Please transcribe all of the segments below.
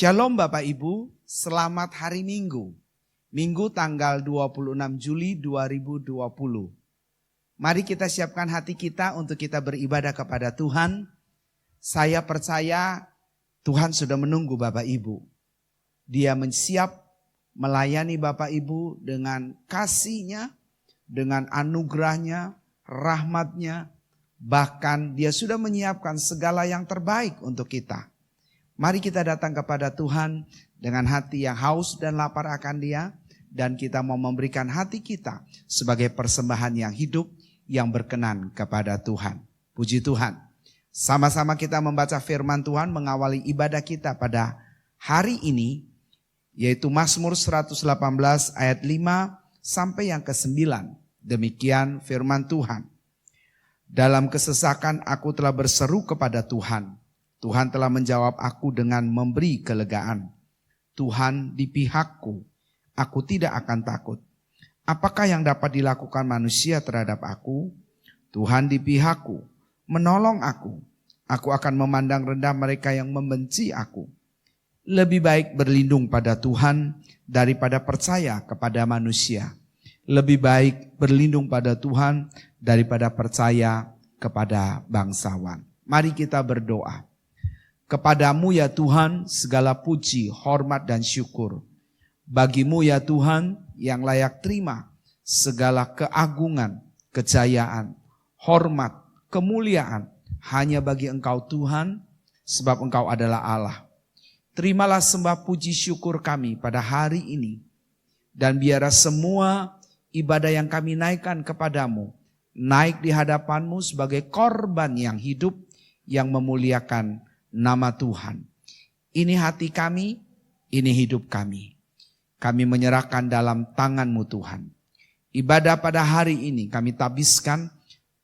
Shalom Bapak Ibu, selamat hari Minggu. Minggu tanggal 26 Juli 2020. Mari kita siapkan hati kita untuk kita beribadah kepada Tuhan. Saya percaya Tuhan sudah menunggu Bapak Ibu. Dia siap melayani Bapak Ibu dengan kasih-Nya, dengan anugerah-Nya, rahmat-Nya. Bahkan Dia sudah menyiapkan segala yang terbaik untuk kita. Mari kita datang kepada Tuhan dengan hati yang haus dan lapar akan Dia. Dan kita mau memberikan hati kita sebagai persembahan yang hidup yang berkenan kepada Tuhan. Puji Tuhan. Sama-sama kita membaca firman Tuhan mengawali ibadah kita pada hari ini. Yaitu Mazmur 118 ayat 5 sampai yang ke-9. Demikian firman Tuhan. Dalam kesesakan aku telah berseru kepada Tuhan. Tuhan telah menjawab aku dengan memberi kelegaan. Tuhan di pihakku, aku tidak akan takut. Apakah yang dapat dilakukan manusia terhadap aku? Tuhan di pihakku, menolong aku. Aku akan memandang rendah mereka yang membenci aku. Lebih baik berlindung pada Tuhan daripada percaya kepada manusia. Lebih baik berlindung pada Tuhan daripada percaya kepada bangsawan. Mari kita berdoa. Kepadamu ya Tuhan segala puji, hormat dan syukur. Bagimu ya Tuhan yang layak terima segala keagungan, kejayaan, hormat, kemuliaan. Hanya bagi Engkau Tuhan sebab Engkau adalah Allah. Terimalah sembah puji syukur kami pada hari ini. Dan biarlah semua ibadah yang kami naikkan kepadamu naik di hadapanmu sebagai korban yang hidup yang memuliakan nama Tuhan. Ini hati kami, ini hidup kami. Kami menyerahkan dalam tangan-Mu Tuhan. Ibadah pada hari ini kami tabiskan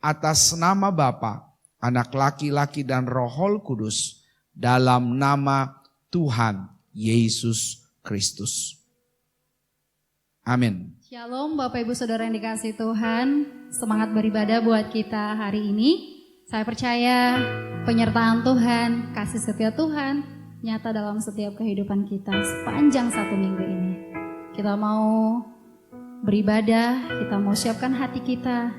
atas nama Bapa, Anak laki-laki dan Roh Kudus. Dalam nama Tuhan Yesus Kristus. Amin. Shalom Bapak Ibu Saudara yang dikasihi Tuhan. Semangat beribadah buat kita hari ini. Saya percaya penyertaan Tuhan, kasih setia Tuhan nyata dalam setiap kehidupan kita sepanjang satu minggu ini. Kita mau beribadah, kita mau siapkan hati kita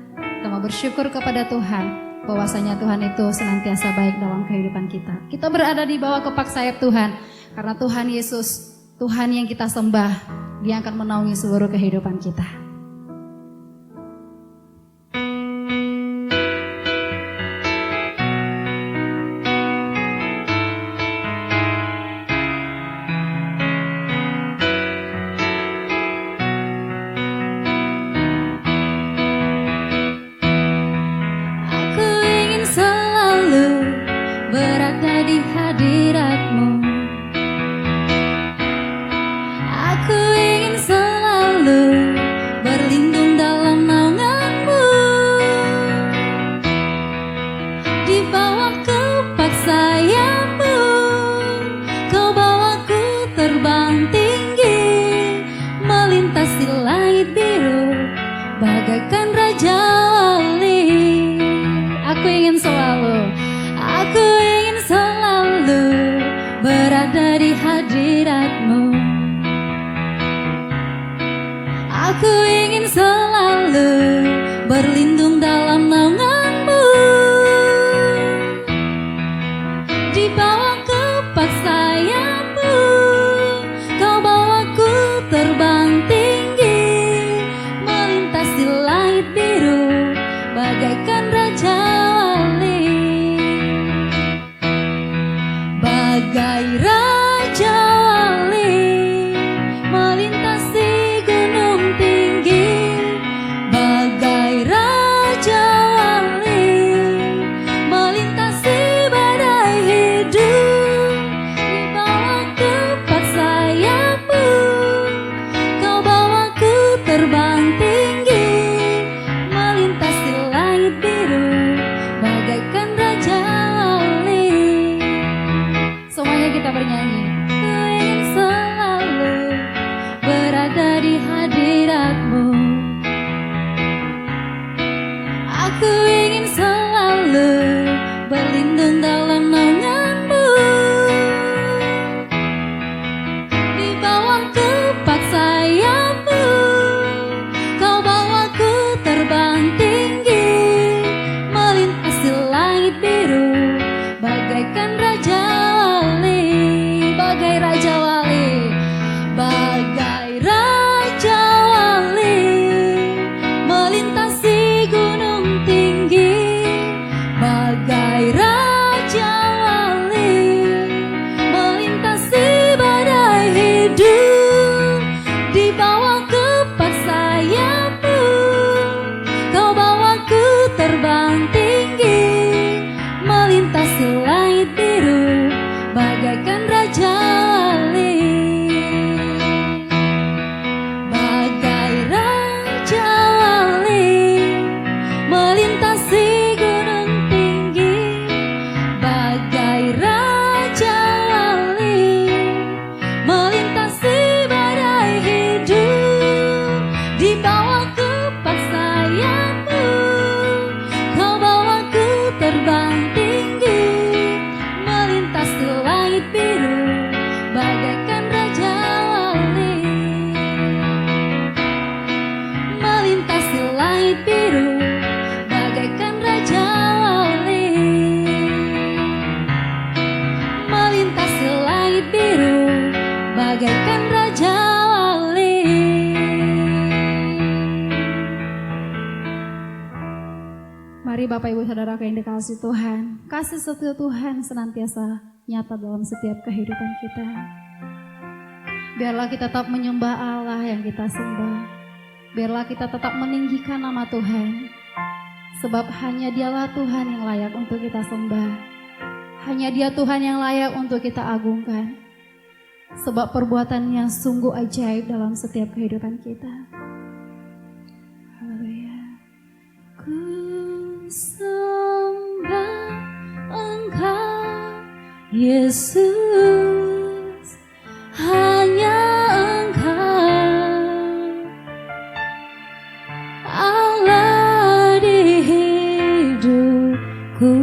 mau bersyukur kepada Tuhan bahwasanya Tuhan itu senantiasa baik dalam kehidupan kita. Kita berada di bawah kepak sayap Tuhan karena Tuhan Yesus, Tuhan yang kita sembah, Dia akan menaungi seluruh kehidupan kita. Bapak Ibu Saudara yang dikasihi Tuhan, kasih setia Tuhan senantiasa nyata dalam setiap kehidupan kita. Biarlah kita tetap menyembah Allah yang kita sembah. Biarlah kita tetap meninggikan nama Tuhan. Sebab hanya Dialah Tuhan yang layak untuk kita sembah. Hanya Dia Tuhan yang layak untuk kita agungkan. Sebab perbuatannya sungguh ajaib dalam setiap kehidupan kita. Haleluya. Ku sembah Engkau, Yesus, hanya Engkau, Allah di hidupku,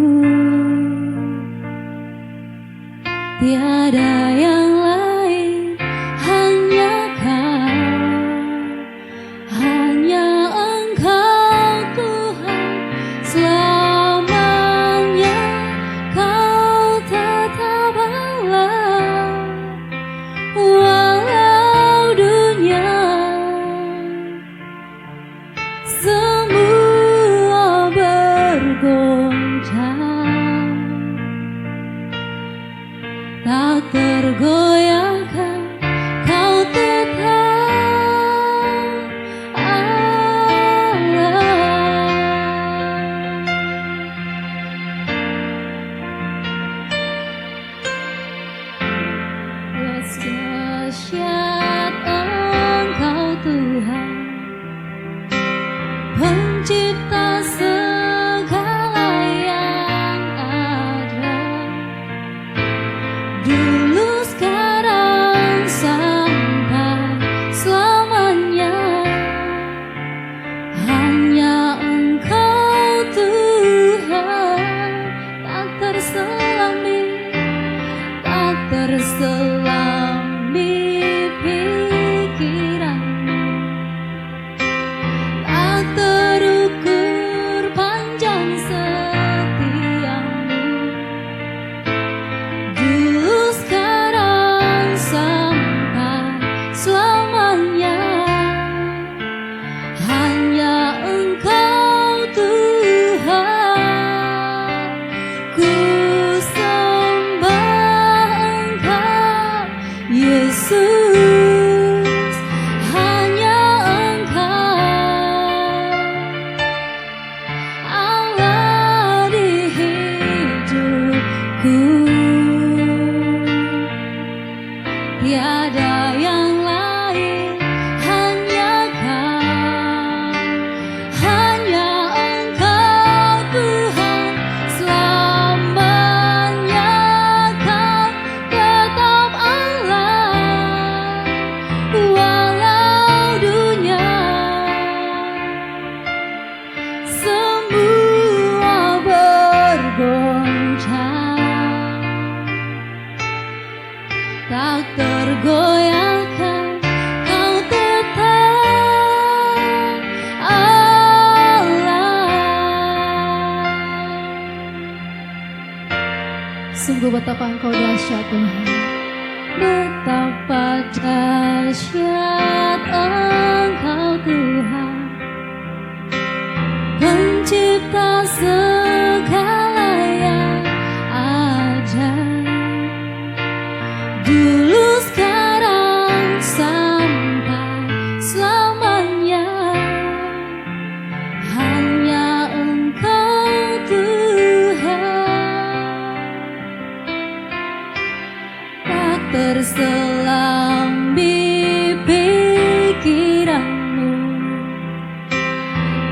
tiada yang lain, hanya Kau, hanya Engkau Tuhan, selamanya Kau tetap Allah, walau dunia semua bergoncang, tak tergoyahkan Kau tetap Allah. Yes, dahsyat Engkau Tuhan, Pencipta segala yang ada, dulu sekarang sampai selamanya, hanya Engkau Tuhan, tak terselami, tak terselami pikiranmu, tak terukur panjang setiamu, dulu sekarang sampai selamanya, hanya Engkau Tuhan. Ku sembah Engkau, Yesus, hanya Engkau, Allah di hidupku, tiada yang lain, hanya Kau, hanya Engkau Tuhan, selamanya Kau tetap Allah, walau dunia semua bergoncang, tak tergoyahkan Kau tetap Allah. Sungguh betapa Engkau dahsyat Tuhan, betapa dahsyat Engkau Tuhan, Pencipta segala yang ada, dulu sekarang sampai selamanya, hanya Engkau Tuhan, tak terselami pikiranmu,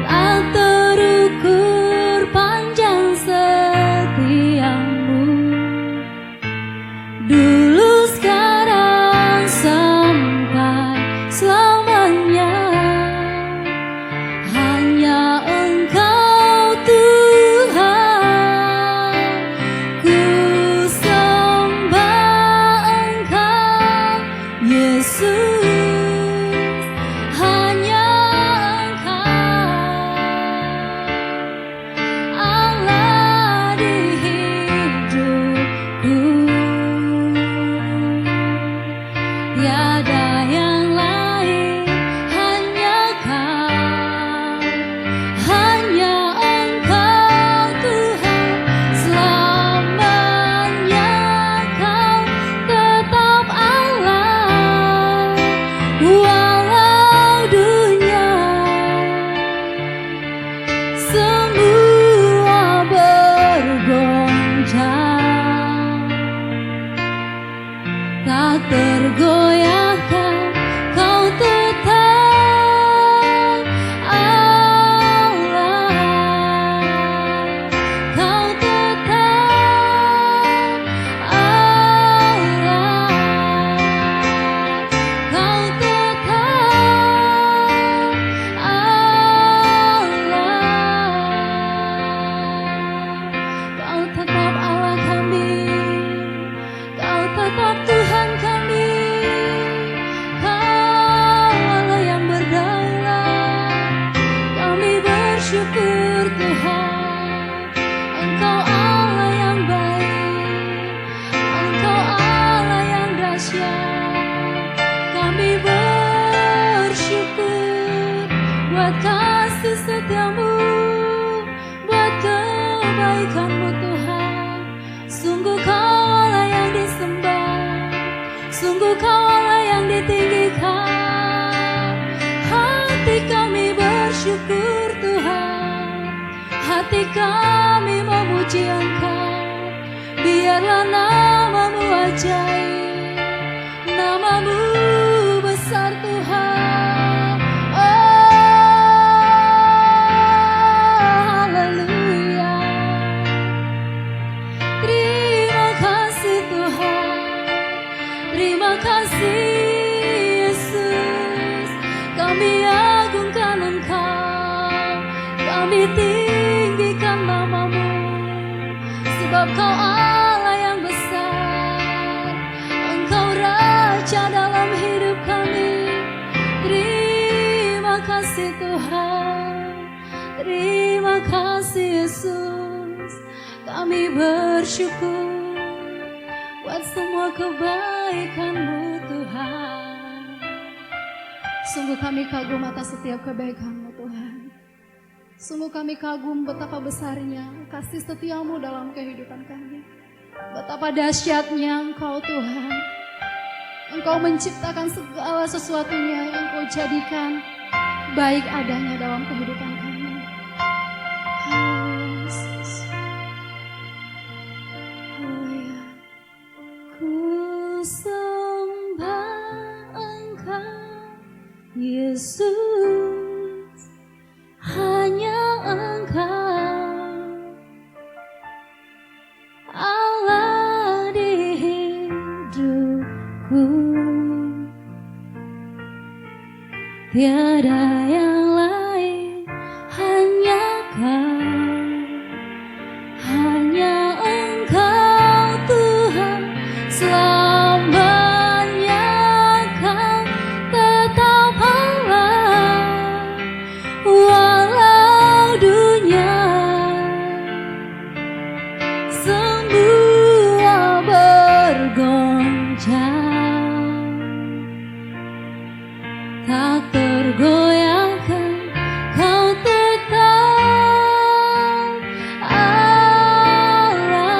tak terukur buat kasih setiamu, buat kebaikanmu Tuhan. Sungguh Kau Allah yang disembah, sungguh Kau Allah yang ditinggikan. Hati kami bersyukur Tuhan, hati kami memuji Engkau. Biarlah namamu ajaib, namamu besar Tuhan. Oh, haleluya. Terima kasih Tuhan, terima kasih Yesus. Kami agungkan Engkau, kami tinggikan namamu. Sebab Kau Allah yang besar, Engkau Raja dalam hidup kami. Terima kasih Tuhan, terima kasih Yesus. Kami bersyukur buat semua kebaikan-Mu Tuhan. Sungguh kami kagum atas setiap kebaikan-Mu Tuhan. Sungguh kami kagum betapa besarnya kasih setiamu dalam kehidupan kami. Betapa dahsyatnya Engkau Tuhan. Engkau menciptakan segala sesuatunya yang Kau jadikan baik adanya dalam kehidupan kami. Yesus. Haleluya. Ku sembah Engkau Yesus, hanya Engkau Allah di hidupku, tiada yang lain, hanya Kau, hanya Engkau Tuhan. Selamanya Kau tetap Allah, walau dunia semua bergoncang, tak tergoyahkan Kau tetap Allah,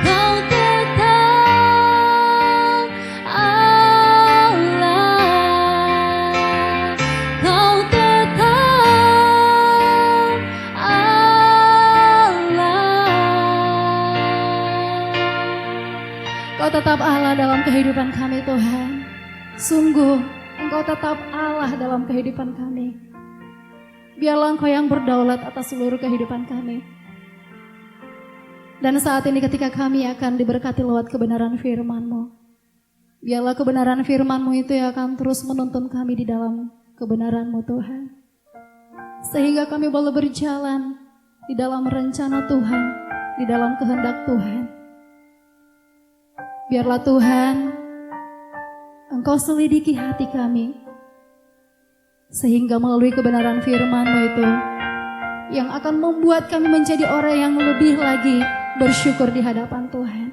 Kau tetap Allah, Kau tetap Allah. Kau tetap Allah dalam kehidupan kami Tuhan. Sungguh Engkau tetap Allah dalam kehidupan kami. Biarlah Engkau yang berdaulat atas seluruh kehidupan kami. Dan saat ini ketika kami akan diberkati lewat kebenaran firman-Mu, biarlah kebenaran firman-Mu itu yang akan terus menuntun kami di dalam kebenaran-Mu Tuhan. Sehingga kami boleh berjalan di dalam rencana Tuhan, di dalam kehendak Tuhan. Biarlah Tuhan Engkau selidiki hati kami, sehingga melalui kebenaran firman-Mu itu yang akan membuat kami menjadi orang yang lebih lagi bersyukur di hadapan Tuhan.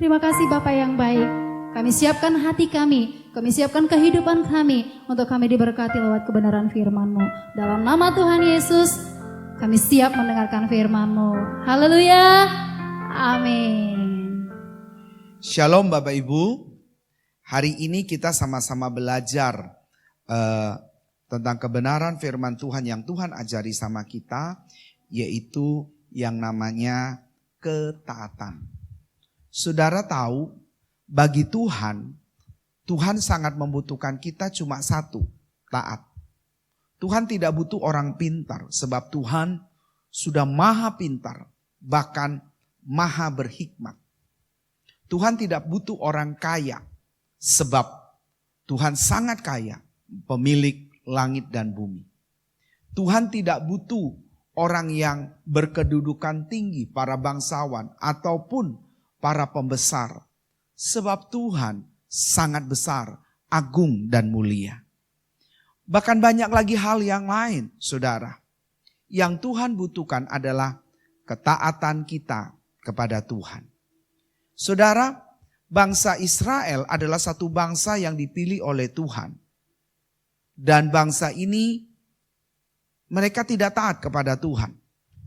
Terima kasih Bapa yang baik. Kami siapkan hati kami siapkan kehidupan kami untuk kami diberkati lewat kebenaran firman-Mu. Dalam nama Tuhan Yesus, kami siap mendengarkan firman-Mu. Haleluya. Amin. Shalom Bapak Ibu. Hari ini kita sama-sama belajar tentang kebenaran firman Tuhan yang Tuhan ajari sama kita, yaitu yang namanya ketaatan. Saudara tahu, bagi Tuhan, Tuhan sangat membutuhkan kita cuma satu, taat. Tuhan tidak butuh orang pintar, sebab Tuhan sudah maha pintar, bahkan maha berhikmat. Tuhan tidak butuh orang kaya, sebab Tuhan sangat kaya, pemilik langit dan bumi. Tuhan tidak butuh orang yang berkedudukan tinggi, para bangsawan ataupun para pembesar. Sebab Tuhan sangat besar, agung dan mulia. Bahkan banyak lagi hal yang lain, saudara. Yang Tuhan butuhkan adalah ketaatan kita kepada Tuhan. Saudara, bangsa Israel adalah satu bangsa yang dipilih oleh Tuhan. dan bangsa ini mereka tidak taat kepada Tuhan.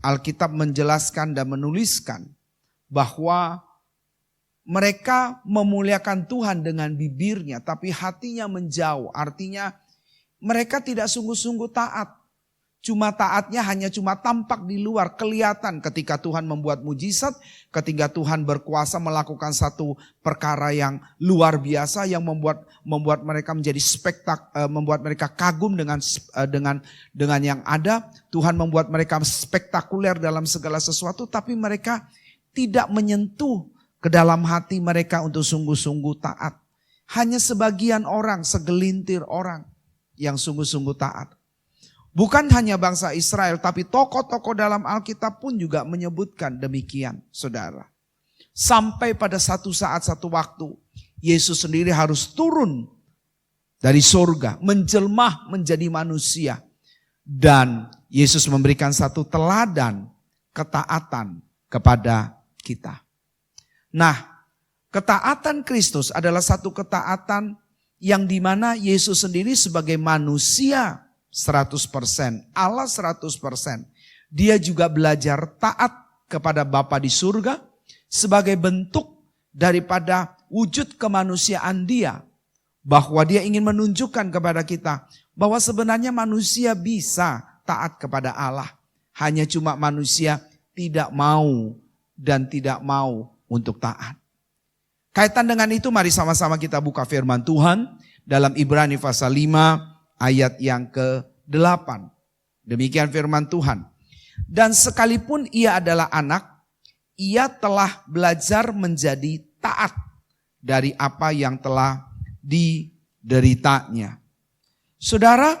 Alkitab menjelaskan dan menuliskan bahwa mereka memuliakan Tuhan dengan bibirnya, tapi hatinya menjauh. Artinya mereka tidak sungguh-sungguh taat. Cuma taatnya hanya cuma tampak di luar, kelihatan ketika Tuhan membuat mujizat, ketika Tuhan berkuasa melakukan satu perkara yang luar biasa yang membuat mereka menjadi membuat mereka kagum dengan yang ada. Tuhan membuat mereka spektakuler dalam segala sesuatu, tapi mereka tidak menyentuh ke dalam hati mereka untuk sungguh-sungguh taat. Hanya sebagian orang, segelintir orang yang sungguh-sungguh taat. Bukan hanya bangsa Israel, tapi tokoh-tokoh dalam Alkitab pun juga menyebutkan demikian, saudara. Sampai pada satu saat, satu waktu, Yesus sendiri harus turun dari surga, menjelma menjadi manusia. Dan Yesus memberikan satu teladan ketaatan kepada kita. Nah, ketaatan Kristus adalah satu ketaatan yang dimana Yesus sendiri sebagai manusia 100%, Allah 100%. Dia juga belajar taat kepada Bapa di surga sebagai bentuk daripada wujud kemanusiaan dia. Bahwa dia ingin menunjukkan kepada kita bahwa sebenarnya manusia bisa taat kepada Allah. Hanya cuma manusia tidak mau dan tidak mau untuk taat. Kaitan dengan itu mari sama-sama kita buka firman Tuhan dalam Ibrani pasal 5. Ayat yang ke-8. Demikian firman Tuhan. Dan sekalipun ia adalah anak, ia telah belajar menjadi taat dari apa yang telah dideritanya. Saudara,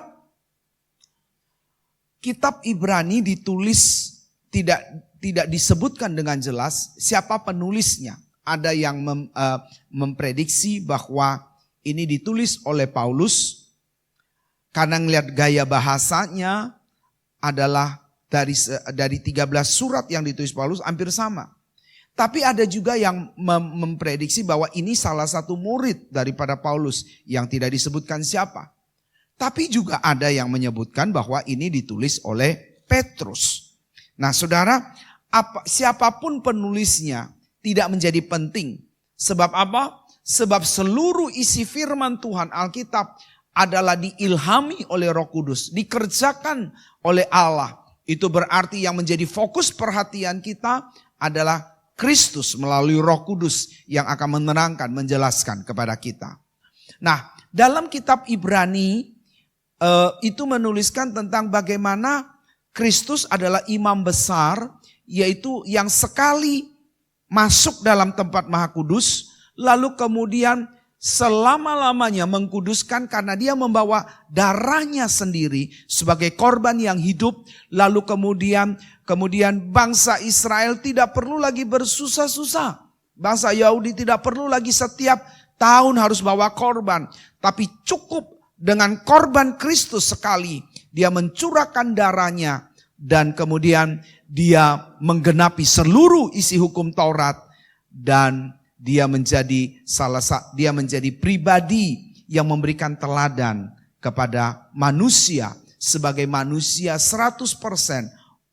kitab Ibrani ditulis tidak disebutkan dengan jelas siapa penulisnya. Ada yang memprediksi bahwa ini ditulis oleh Paulus. Karena ngelihat gaya bahasanya adalah dari 13 surat yang ditulis Paulus hampir sama. Tapi ada juga yang memprediksi bahwa ini salah satu murid daripada Paulus yang tidak disebutkan siapa. Tapi juga ada yang menyebutkan bahwa ini ditulis oleh Petrus. Nah saudara, siapapun penulisnya tidak menjadi penting. Sebab apa? Sebab seluruh isi firman Tuhan Alkitab adalah diilhami oleh Roh Kudus, dikerjakan oleh Allah. Itu berarti yang menjadi fokus perhatian kita adalah Kristus melalui Roh Kudus yang akan menerangkan, menjelaskan kepada kita. Nah, dalam kitab Ibrani itu menuliskan tentang bagaimana Kristus adalah imam besar, yaitu yang sekali masuk dalam tempat Maha Kudus, lalu kemudian selama-lamanya mengkuduskan karena dia membawa darahnya sendiri sebagai korban yang hidup. Lalu kemudian bangsa Israel tidak perlu lagi bersusah-susah. Bangsa Yahudi tidak perlu lagi setiap tahun harus bawa korban. Tapi cukup dengan korban Kristus sekali. Dia mencurahkan darahnya dan kemudian dia menggenapi seluruh isi hukum Taurat. Dan dia menjadi pribadi yang memberikan teladan kepada manusia sebagai manusia 100%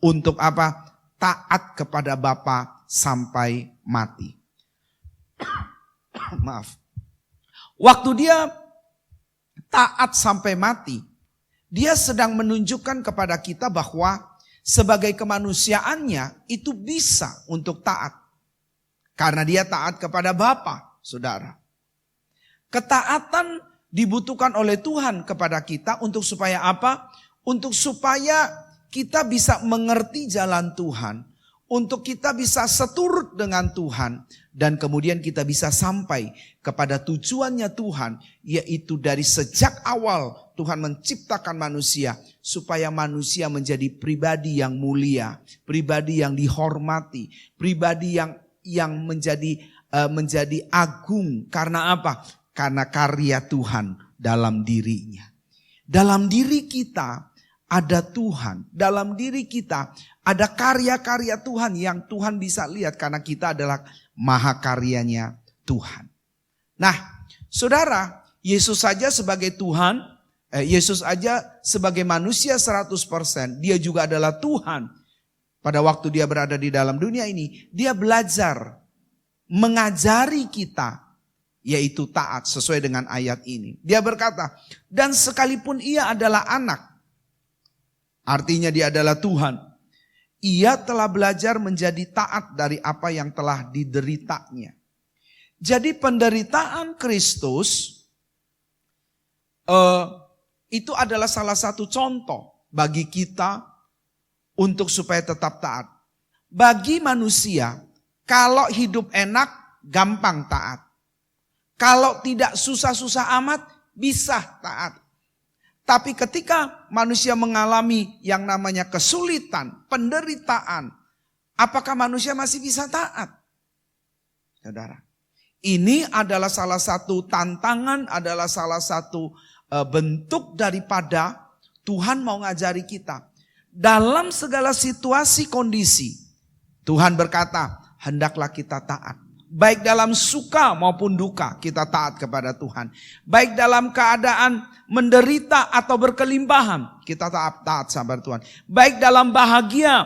untuk apa? Taat kepada Bapa sampai mati. Maaf. Waktu dia taat sampai mati, dia sedang menunjukkan kepada kita bahwa sebagai kemanusiaannya itu bisa untuk taat. Karena dia taat kepada Bapa, saudara. Ketaatan dibutuhkan oleh Tuhan kepada kita untuk supaya apa? Untuk supaya kita bisa mengerti jalan Tuhan. Untuk kita bisa seturut dengan Tuhan. Dan kemudian kita bisa sampai kepada tujuannya Tuhan. Yaitu dari sejak awal Tuhan menciptakan manusia. Supaya manusia menjadi pribadi yang mulia. Pribadi yang dihormati. Pribadi yang menjadi agung. Karena apa? Karena karya Tuhan dalam dirinya. Dalam diri kita ada Tuhan. Dalam diri kita ada karya-karya Tuhan yang Tuhan bisa lihat. Karena kita adalah maha karyanya Tuhan. Nah, saudara, Yesus saja sebagai Tuhan Yesus aja sebagai manusia 100%, dia juga adalah Tuhan. Pada waktu dia berada di dalam dunia ini, dia belajar mengajari kita, yaitu taat sesuai dengan ayat ini. Dia berkata, dan sekalipun ia adalah anak, artinya dia adalah Tuhan, ia telah belajar menjadi taat dari apa yang telah dideritanya. Jadi penderitaan Kristus itu adalah salah satu contoh bagi kita untuk supaya tetap taat. Bagi manusia, kalau hidup enak, gampang taat. Kalau tidak susah-susah amat, bisa taat. Tapi ketika manusia mengalami yang namanya kesulitan, penderitaan, apakah manusia masih bisa taat? Saudara, ini adalah salah satu tantangan, adalah salah satu bentuk daripada Tuhan mau ngajari kita. Dalam segala situasi kondisi, Tuhan berkata, hendaklah kita taat. Baik dalam suka maupun duka kita taat kepada Tuhan. Baik dalam keadaan menderita atau berkelimpahan kita taat sama Tuhan. Baik dalam bahagia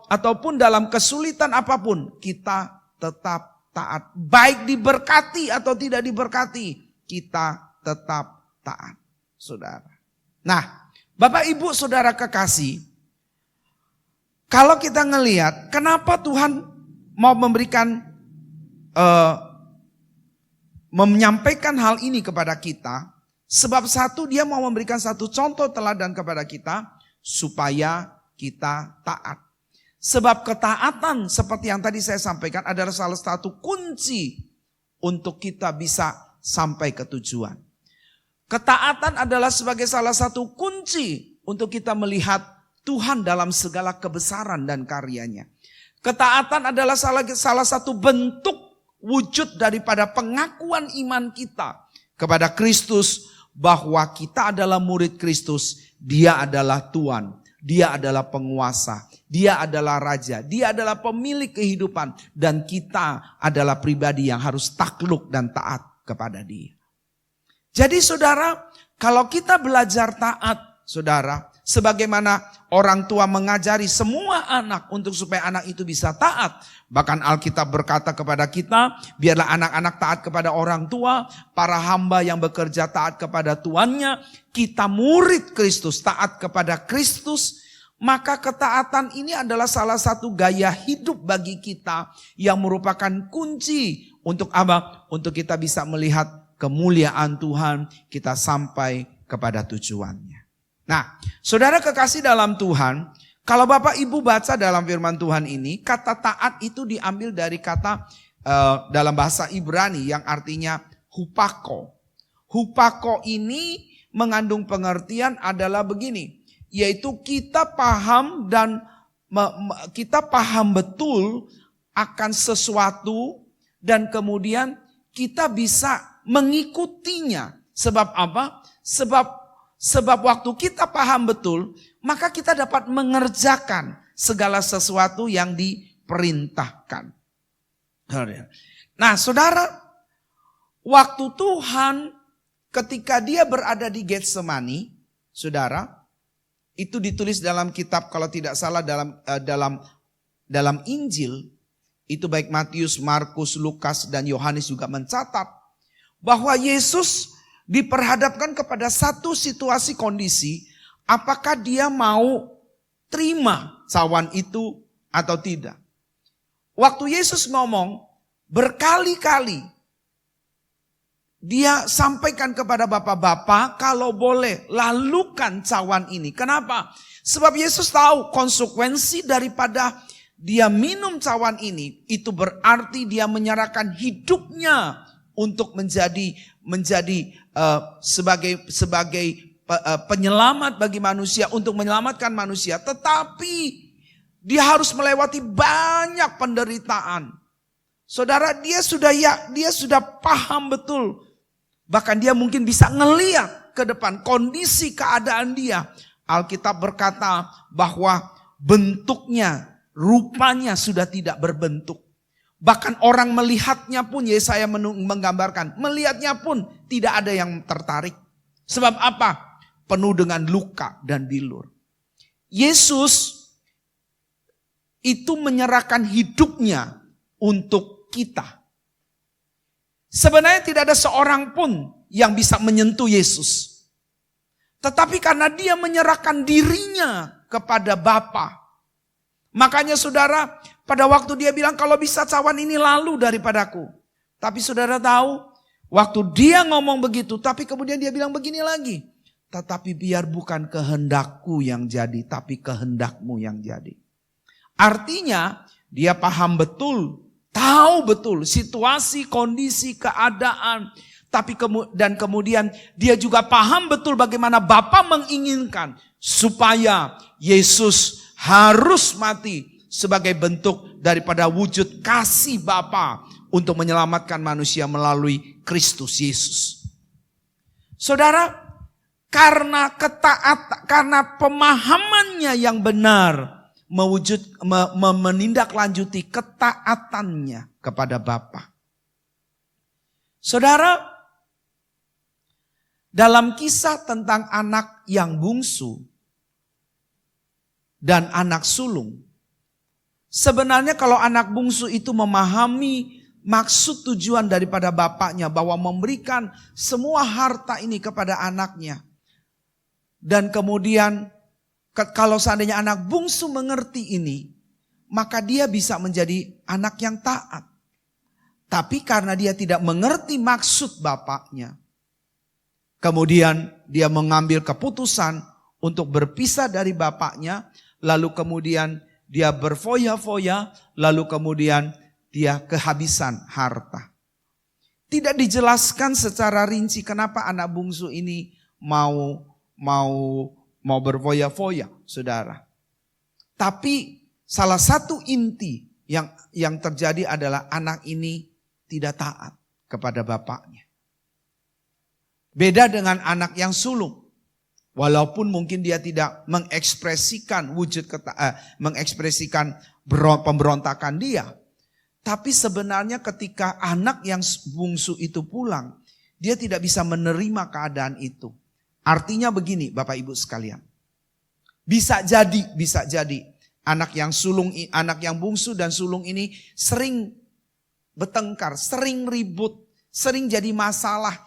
ataupun dalam kesulitan apapun kita tetap taat. Baik diberkati atau tidak diberkati kita tetap taat, saudara. Nah, Bapak Ibu Saudara kekasih, kalau kita ngelihat kenapa Tuhan mau menyampaikan hal ini kepada kita, sebab satu, dia mau memberikan satu contoh teladan kepada kita supaya kita taat. Sebab ketaatan seperti yang tadi saya sampaikan adalah salah satu kunci untuk kita bisa sampai ke tujuan. Ketaatan adalah sebagai salah satu kunci untuk kita melihat Tuhan dalam segala kebesaran dan karyanya. Ketaatan adalah salah satu bentuk wujud daripada pengakuan iman kita kepada Kristus, bahwa kita adalah murid Kristus, dia adalah Tuhan, dia adalah penguasa, dia adalah raja, dia adalah pemilik kehidupan, dan kita adalah pribadi yang harus takluk dan taat kepada dia. Jadi saudara, kalau kita belajar taat, saudara, sebagaimana orang tua mengajari semua anak untuk supaya anak itu bisa taat. Bahkan Alkitab berkata kepada kita, biarlah anak-anak taat kepada orang tua, para hamba yang bekerja taat kepada tuannya. Kita murid Kristus, taat kepada Kristus. Maka ketaatan ini adalah salah satu gaya hidup bagi kita yang merupakan kunci untuk apa? Untuk kita bisa melihat kemuliaan Tuhan, kita sampai kepada tujuannya. Nah, saudara kekasih dalam Tuhan, kalau Bapak Ibu baca dalam firman Tuhan ini, kata taat itu diambil dari kata dalam bahasa Ibrani yang artinya hupako. Hupako ini mengandung pengertian adalah begini, yaitu kita paham dan kita paham betul akan sesuatu dan kemudian kita bisa mengikutinya. Sebab apa? Sebab waktu kita paham betul, maka kita dapat mengerjakan segala sesuatu yang diperintahkan. Nah saudara, waktu Tuhan ketika dia berada di Getsemani, saudara, itu ditulis dalam kitab, kalau tidak salah dalam Injil, itu baik Matius, Markus, Lukas, dan Yohanes juga mencatat bahwa Yesus diperhadapkan kepada satu situasi kondisi, apakah dia mau terima cawan itu atau tidak. Waktu Yesus ngomong, berkali-kali dia sampaikan kepada bapak-bapak, kalau boleh lalukan cawan ini. Kenapa? Sebab Yesus tahu konsekuensi daripada dia minum cawan ini, itu berarti dia menyerahkan hidupnya untuk menjadi sebagai penyelamat bagi manusia, untuk menyelamatkan manusia. Tetapi dia harus melewati banyak penderitaan. Saudara, dia sudah paham betul. Bahkan dia mungkin bisa ngeliat ke depan kondisi keadaan dia. Alkitab berkata bahwa bentuknya, rupanya sudah tidak berbentuk. Bahkan orang melihatnya pun, Yesaya menggambarkan, melihatnya pun tidak ada yang tertarik. Sebab apa? Penuh dengan luka dan bilur. Yesus itu menyerahkan hidupnya untuk kita. Sebenarnya tidak ada seorang pun yang bisa menyentuh Yesus. Tetapi karena dia menyerahkan dirinya kepada Bapa. Makanya saudara, pada waktu dia bilang kalau bisa cawan ini lalu daripadaku. Tapi saudara tahu, waktu dia ngomong begitu, tapi kemudian dia bilang begini lagi. Tetapi biar bukan kehendakku yang jadi, tapi kehendakmu yang jadi. Artinya dia paham betul, tahu betul situasi, kondisi, keadaan. Tapi kemudian dia juga paham betul bagaimana Bapa menginginkan supaya Yesus harus mati sebagai bentuk daripada wujud kasih Bapa untuk menyelamatkan manusia melalui Kristus Yesus. Saudara, karena karena pemahamannya yang benar, menindaklanjuti ketaatannya kepada Bapa. Saudara, dalam kisah tentang anak yang bungsu dan anak sulung, sebenarnya kalau anak bungsu itu memahami maksud tujuan daripada bapaknya bahwa memberikan semua harta ini kepada anaknya. Dan kemudian kalau seandainya anak bungsu mengerti ini, maka dia bisa menjadi anak yang taat. Tapi karena dia tidak mengerti maksud bapaknya, kemudian dia mengambil keputusan untuk berpisah dari bapaknya, lalu kemudian dia berfoya-foya, lalu kemudian dia kehabisan harta. Tidak dijelaskan secara rinci kenapa anak bungsu ini mau berfoya-foya, saudara. Tapi salah satu inti yang terjadi adalah anak ini tidak taat kepada bapaknya. Beda dengan anak yang sulung. Walaupun mungkin dia tidak mengekspresikan mengekspresikan pemberontakan dia. Tapi sebenarnya ketika anak yang bungsu itu pulang, dia tidak bisa menerima keadaan itu. Artinya begini Bapak Ibu sekalian. Bisa jadi anak yang bungsu dan sulung ini sering bertengkar, sering ribut, sering jadi masalah.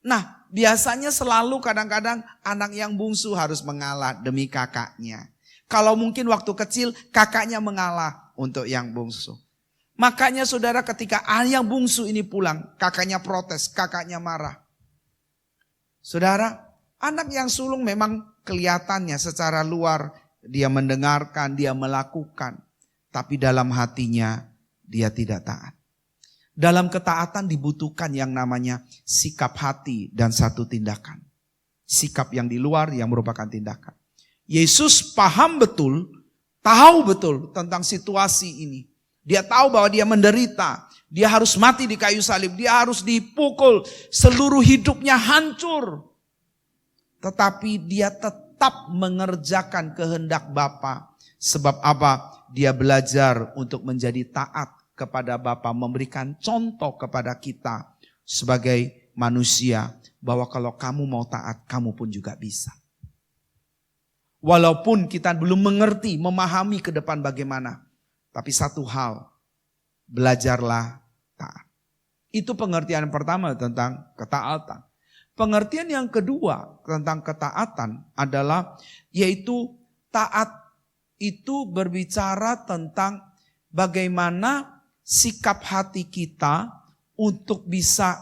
Nah, biasanya selalu kadang-kadang anak yang bungsu harus mengalah demi kakaknya. Kalau mungkin waktu kecil kakaknya mengalah untuk yang bungsu. Makanya saudara ketika yang bungsu ini pulang, kakaknya protes, kakaknya marah. Saudara, anak yang sulung memang kelihatannya secara luar dia mendengarkan, dia melakukan. Tapi dalam hatinya dia tidak taat. Dalam ketaatan dibutuhkan yang namanya sikap hati dan satu tindakan. Sikap yang di luar yang merupakan tindakan. Yesus paham betul, tahu betul tentang situasi ini. Dia tahu bahwa dia menderita, dia harus mati di kayu salib, dia harus dipukul, seluruh hidupnya hancur. Tetapi dia tetap mengerjakan kehendak Bapa. Sebab apa? Dia belajar untuk menjadi taat kepada Bapa, memberikan contoh kepada kita sebagai manusia bahwa kalau kamu mau taat, kamu pun juga bisa. Walaupun kita belum mengerti, memahami ke depan bagaimana, tapi satu hal, belajarlah taat. Itu pengertian pertama tentang ketaatan. Pengertian yang kedua tentang ketaatan adalah yaitu taat itu berbicara tentang bagaimana sikap hati kita untuk bisa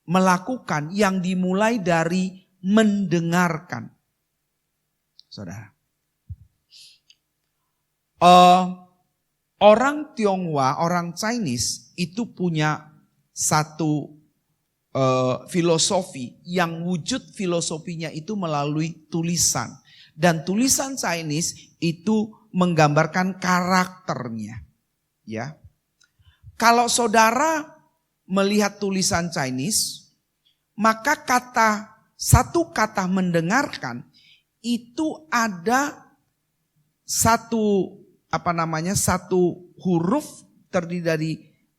melakukan yang dimulai dari mendengarkan. Saudara. Orang Tionghoa, orang Chinese itu punya satu filosofi yang wujud filosofinya itu melalui tulisan. Dan tulisan Chinese itu menggambarkan karakternya. Ya. Kalau saudara melihat tulisan Chinese, maka satu kata mendengarkan itu ada satu huruf terdiri dari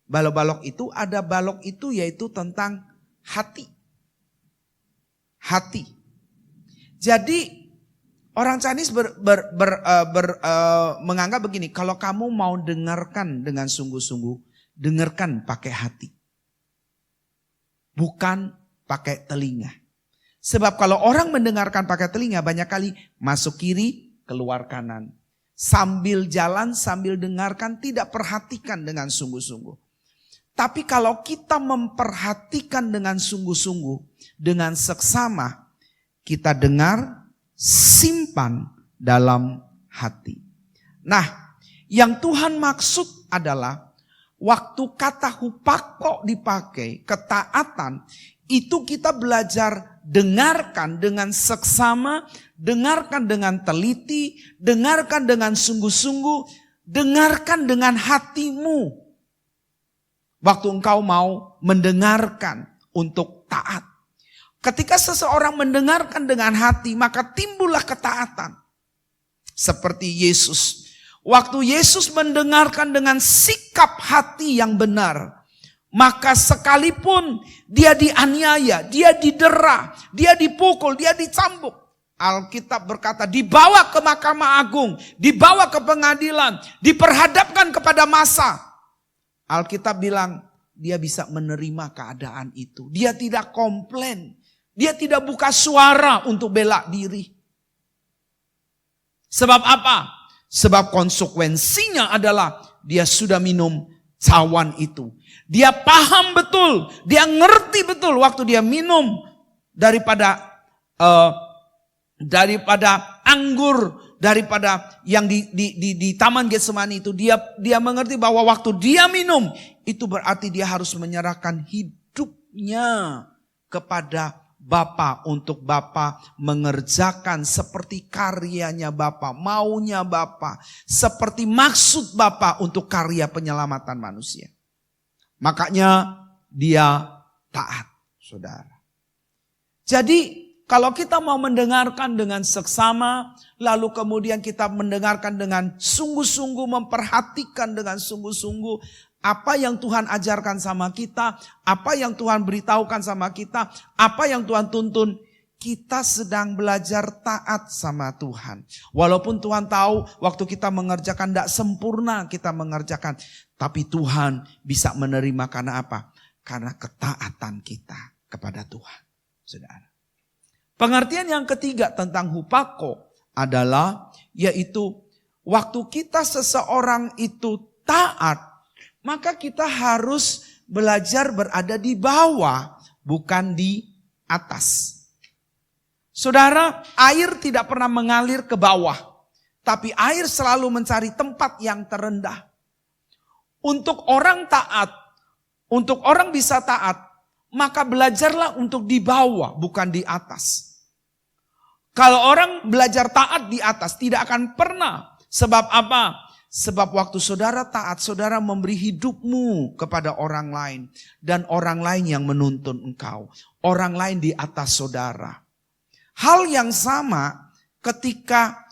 balok-balok itu, ada balok itu yaitu tentang hati. Hati. Jadi orang Chinese menganggap begini, kalau kamu mau dengarkan dengan sungguh-sungguh, dengarkan pakai hati. Bukan pakai telinga. Sebab kalau orang mendengarkan pakai telinga, banyak kali masuk kiri, keluar kanan. Sambil jalan, sambil dengarkan, tidak perhatikan dengan sungguh-sungguh. Tapi kalau kita memperhatikan dengan sungguh-sungguh, dengan seksama, kita dengar, simpan dalam hati. Nah, yang Tuhan maksud adalah waktu kata hupako dipakai, ketaatan, itu kita belajar dengarkan dengan seksama, dengarkan dengan teliti, dengarkan dengan sungguh-sungguh, dengarkan dengan hatimu. Waktu engkau mau mendengarkan untuk taat. Ketika seseorang mendengarkan dengan hati, maka timbullah ketaatan. Seperti Yesus. Waktu Yesus mendengarkan dengan sikap hati yang benar, maka sekalipun dia dianiaya, dia didera, dia dipukul, dia dicambuk, Alkitab berkata dibawa ke Mahkamah Agung, dibawa ke pengadilan, diperhadapkan kepada massa. Alkitab bilang dia bisa menerima keadaan itu. Dia tidak komplain. Dia tidak buka suara untuk bela diri. Sebab apa? Sebab konsekuensinya adalah dia sudah minum cawan itu. Dia paham betul, dia ngerti betul waktu dia minum daripada anggur, daripada yang di Taman Getsemani itu, dia mengerti bahwa waktu dia minum itu berarti dia harus menyerahkan hidupnya kepada Bapa, untuk Bapa mengerjakan seperti karyanya Bapa, maunya Bapa, seperti maksud Bapa untuk karya penyelamatan manusia. Makanya dia taat, saudara. Jadi kalau kita mau mendengarkan dengan seksama, lalu kemudian kita mendengarkan dengan sungguh-sungguh, memperhatikan dengan sungguh-sungguh apa yang Tuhan ajarkan sama kita, apa yang Tuhan beritahukan sama kita, apa yang Tuhan tuntun, kita sedang belajar taat sama Tuhan. Walaupun Tuhan tahu waktu kita mengerjakan tidak sempurna kita mengerjakan, tapi Tuhan bisa menerima karena apa? Karena ketaatan kita kepada Tuhan, saudara. Pengertian yang ketiga tentang hupako adalah yaitu waktu kita seseorang itu taat, maka kita harus belajar berada di bawah, bukan di atas. Saudara, air tidak pernah mengalir ke bawah, tapi air selalu mencari tempat yang terendah. Untuk orang taat, untuk orang bisa taat, maka belajarlah untuk di bawah, bukan di atas. Kalau orang belajar taat di atas, tidak akan pernah. Sebab apa? Sebab waktu saudara taat, saudara memberi hidupmu kepada orang lain. Dan orang lain yang menuntun engkau. Orang lain di atas saudara. Hal yang sama ketika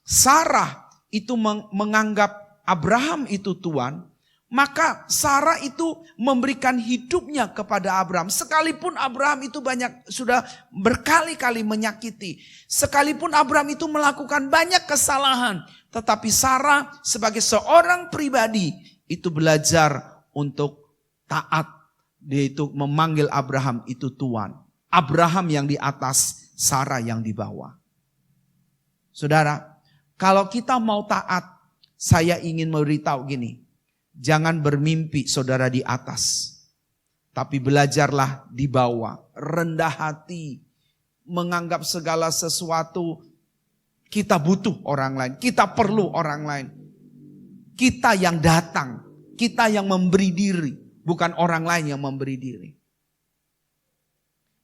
Sarah itu menganggap Abraham itu Tuhan. Maka Sarah itu memberikan hidupnya kepada Abraham. Sekalipun Abraham itu sudah berkali-kali menyakiti. Sekalipun Abraham itu melakukan banyak kesalahan. Tetapi Sarah sebagai seorang pribadi itu belajar untuk taat. Dia itu memanggil Abraham itu Tuhan. Abraham yang di atas, Sarah yang di bawah. Saudara, kalau kita mau taat, saya ingin memberitahu gini. Jangan bermimpi saudara di atas. Tapi belajarlah di bawah. Rendah hati. Menganggap segala sesuatu kita butuh orang lain. Kita perlu orang lain. Kita yang datang. Kita yang memberi diri. Bukan orang lain yang memberi diri.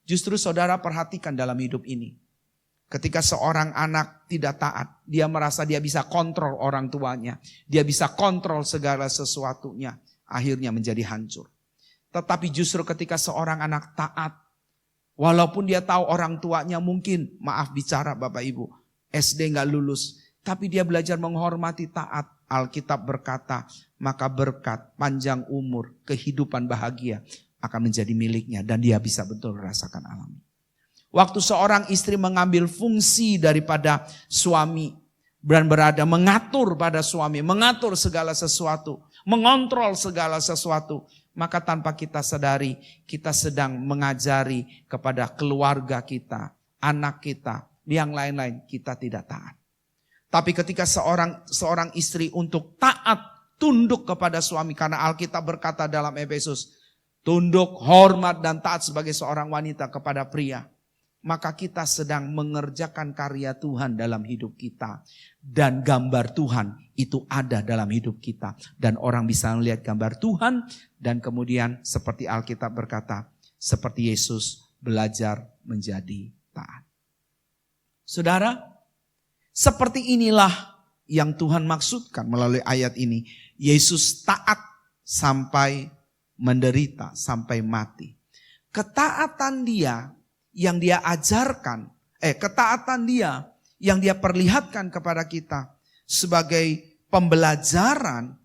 Justru saudara perhatikan dalam hidup ini. Ketika seorang anak tidak taat, dia merasa dia bisa kontrol orang tuanya. Dia bisa kontrol segala sesuatunya. Akhirnya menjadi hancur. Tetapi justru ketika seorang anak taat, walaupun dia tahu orang tuanya mungkin, maaf bicara Bapak Ibu, SD gak lulus. Tapi dia belajar menghormati taat. Alkitab berkata, maka berkat, panjang umur, kehidupan bahagia akan menjadi miliknya. Dan dia bisa betul rasakan alami. Waktu seorang istri mengambil fungsi daripada suami dan berada mengatur pada suami, mengatur segala sesuatu, mengontrol segala sesuatu, maka tanpa kita sadari kita sedang mengajari kepada keluarga kita, anak kita, yang lain-lain kita tidak taat. Tapi ketika seorang istri untuk taat, tunduk kepada suami, karena Alkitab berkata dalam Efesus, tunduk, hormat dan taat sebagai seorang wanita kepada pria, maka kita sedang mengerjakan karya Tuhan dalam hidup kita. Dan gambar Tuhan itu ada dalam hidup kita. Dan orang bisa melihat gambar Tuhan dan kemudian seperti Alkitab berkata, seperti Yesus belajar menjadi taat. Saudara, seperti inilah yang Tuhan maksudkan melalui ayat ini. Yesus taat sampai menderita, sampai mati. Ketaatan dia yang dia ajarkan, ketaatan dia yang dia perlihatkan kepada kita sebagai pembelajaran,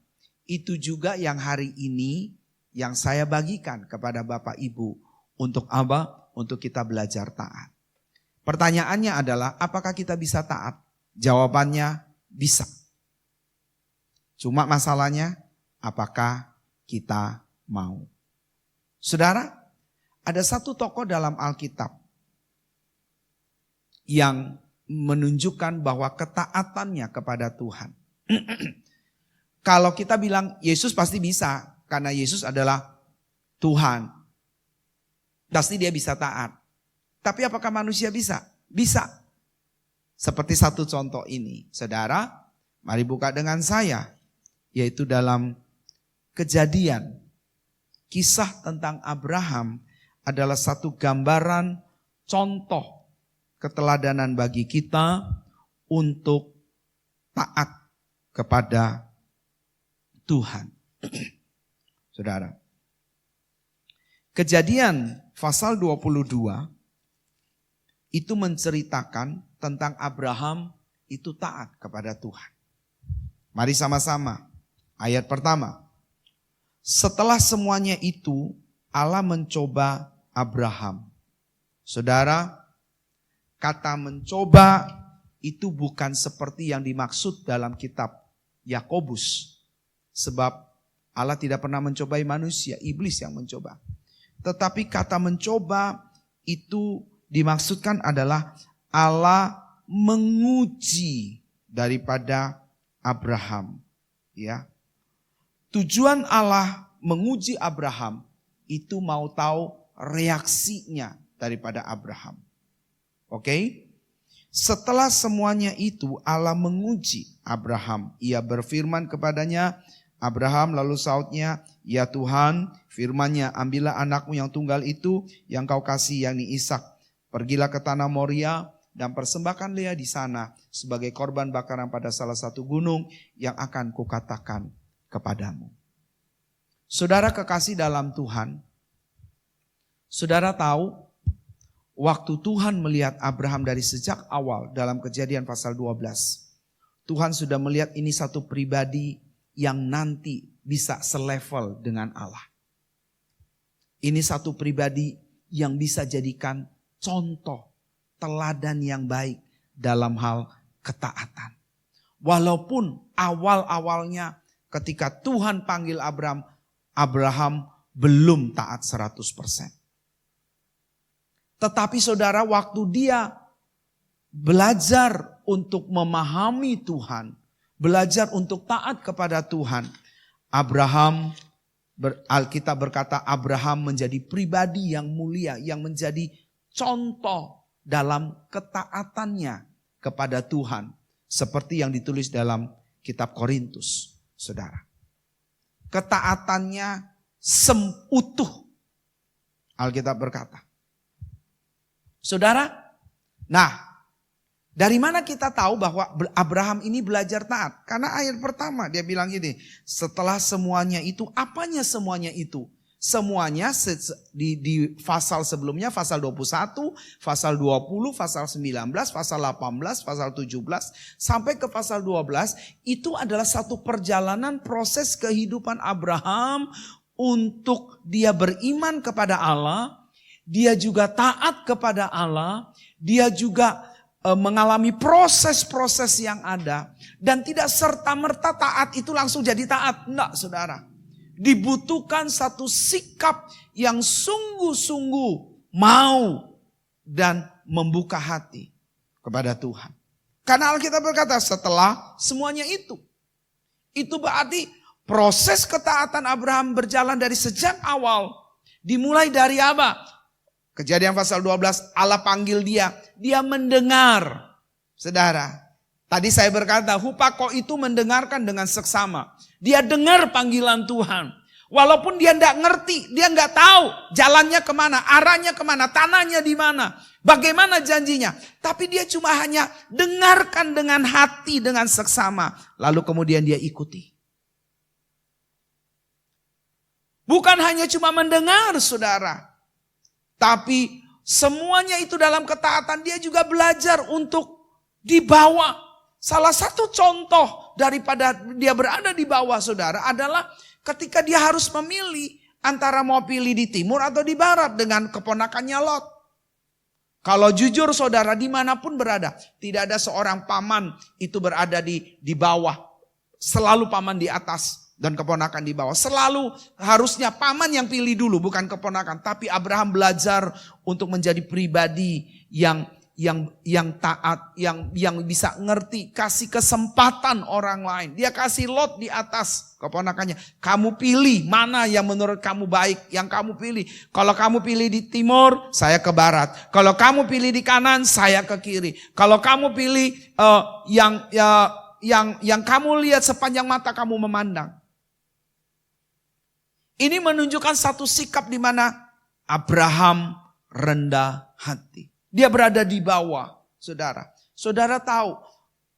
itu juga yang hari ini yang saya bagikan kepada Bapak Ibu. Untuk apa? Untuk kita belajar taat. Pertanyaannya adalah, apakah kita bisa taat? Jawabannya bisa. Cuma masalahnya, apakah kita mau? Saudara, ada satu tokoh dalam Alkitab yang menunjukkan bahwa ketaatannya kepada Tuhan. Kalau kita bilang Yesus pasti bisa, karena Yesus adalah Tuhan. Pasti dia bisa taat. Tapi apakah manusia bisa? Bisa. Seperti satu contoh ini. Saudara, mari buka dengan saya. Yaitu dalam Kejadian. Kisah tentang Abraham adalah satu gambaran contoh keteladanan bagi kita untuk taat kepada Tuhan. Saudara. Kejadian pasal 22 itu menceritakan tentang Abraham itu taat kepada Tuhan. Mari sama-sama. Ayat pertama. Setelah semuanya itu, Allah mencoba Abraham. Saudara, kata mencoba itu bukan seperti yang dimaksud dalam kitab Yakobus. Sebab Allah tidak pernah mencobai manusia, iblis yang mencoba. Tetapi kata mencoba itu dimaksudkan adalah Allah menguji daripada Abraham. Ya. Tujuan Allah menguji Abraham itu mau tahu reaksinya daripada Abraham. Oke? Setelah semuanya itu Allah menguji Abraham. Ia berfirman kepadanya, Abraham, lalu sautnya, ya Tuhan, firman-Nya, ambillah anakmu yang tunggal itu yang kau kasih, yakni Ishak. Pergilah ke tanah Moria dan persembahkan dia di sana sebagai korban bakaran pada salah satu gunung yang akan kukatakan kepadamu. Saudara kekasih dalam Tuhan, saudara tahu waktu Tuhan melihat Abraham dari sejak awal dalam Kejadian pasal 12, Tuhan sudah melihat ini satu pribadi yang nanti bisa selevel dengan Allah. Ini satu pribadi yang bisa jadikan contoh, teladan yang baik dalam hal ketaatan. Walaupun awal-awalnya ketika Tuhan panggil Abraham, Abraham belum taat 100%. Tetapi saudara, waktu dia belajar untuk memahami Tuhan, belajar untuk taat kepada Tuhan, Abraham, Alkitab berkata Abraham menjadi pribadi yang mulia, yang menjadi contoh dalam ketaatannya kepada Tuhan. Seperti yang ditulis dalam kitab Korintus, saudara. Ketaatannya utuh, Alkitab berkata. Saudara, nah dari mana kita tahu bahwa Abraham ini belajar taat? Karena ayat pertama dia bilang gini, setelah semuanya itu, apanya semuanya itu? Semuanya di pasal sebelumnya, pasal 21, pasal 20, pasal 19, pasal 18, pasal 17, sampai ke pasal 12, itu adalah satu perjalanan proses kehidupan Abraham untuk dia beriman kepada Allah. dia juga taat kepada Allah, dia juga mengalami proses-proses yang ada. Dan tidak serta-merta taat itu langsung jadi taat. Enggak, saudara. Dibutuhkan satu sikap yang sungguh-sungguh mau dan membuka hati kepada Tuhan. Karena Alkitab berkata setelah semuanya itu berarti proses ketaatan Abraham berjalan dari sejak awal. Dimulai dari apa? Kejadian pasal 12, Allah panggil dia mendengar. Saudara, tadi saya berkata hupako itu mendengarkan dengan seksama. Dia dengar panggilan Tuhan. Walaupun dia tidak ngerti, dia nggak tahu jalannya kemana, arahnya kemana, tanahnya di mana, bagaimana janjinya. Tapi dia cuma hanya dengarkan dengan hati, dengan seksama. Lalu kemudian dia ikuti. Bukan hanya cuma mendengar, saudara. Tapi semuanya itu dalam ketaatan dia juga belajar untuk dibawa. Salah satu contoh daripada dia berada di bawah, saudara, adalah ketika dia harus memilih antara mau pilih di timur atau di barat dengan keponakannya Lot. Kalau jujur saudara, dimanapun berada, tidak ada seorang paman itu berada di bawah. Selalu paman di atas dan keponakan di bawah. Selalu harusnya paman yang pilih dulu, bukan keponakan. Tapi Abraham belajar untuk menjadi pribadi yang taat, yang bisa ngerti, kasih kesempatan orang lain. Dia kasih Lot di atas keponakannya. Kamu pilih mana yang menurut kamu baik, yang kamu pilih. Kalau kamu pilih di timur, saya ke barat. Kalau kamu pilih di kanan, saya ke kiri. Kalau kamu pilih yang kamu lihat sepanjang mata kamu memandang. Ini menunjukkan satu sikap di mana Abraham rendah hati. Dia berada di bawah, saudara. Saudara tahu,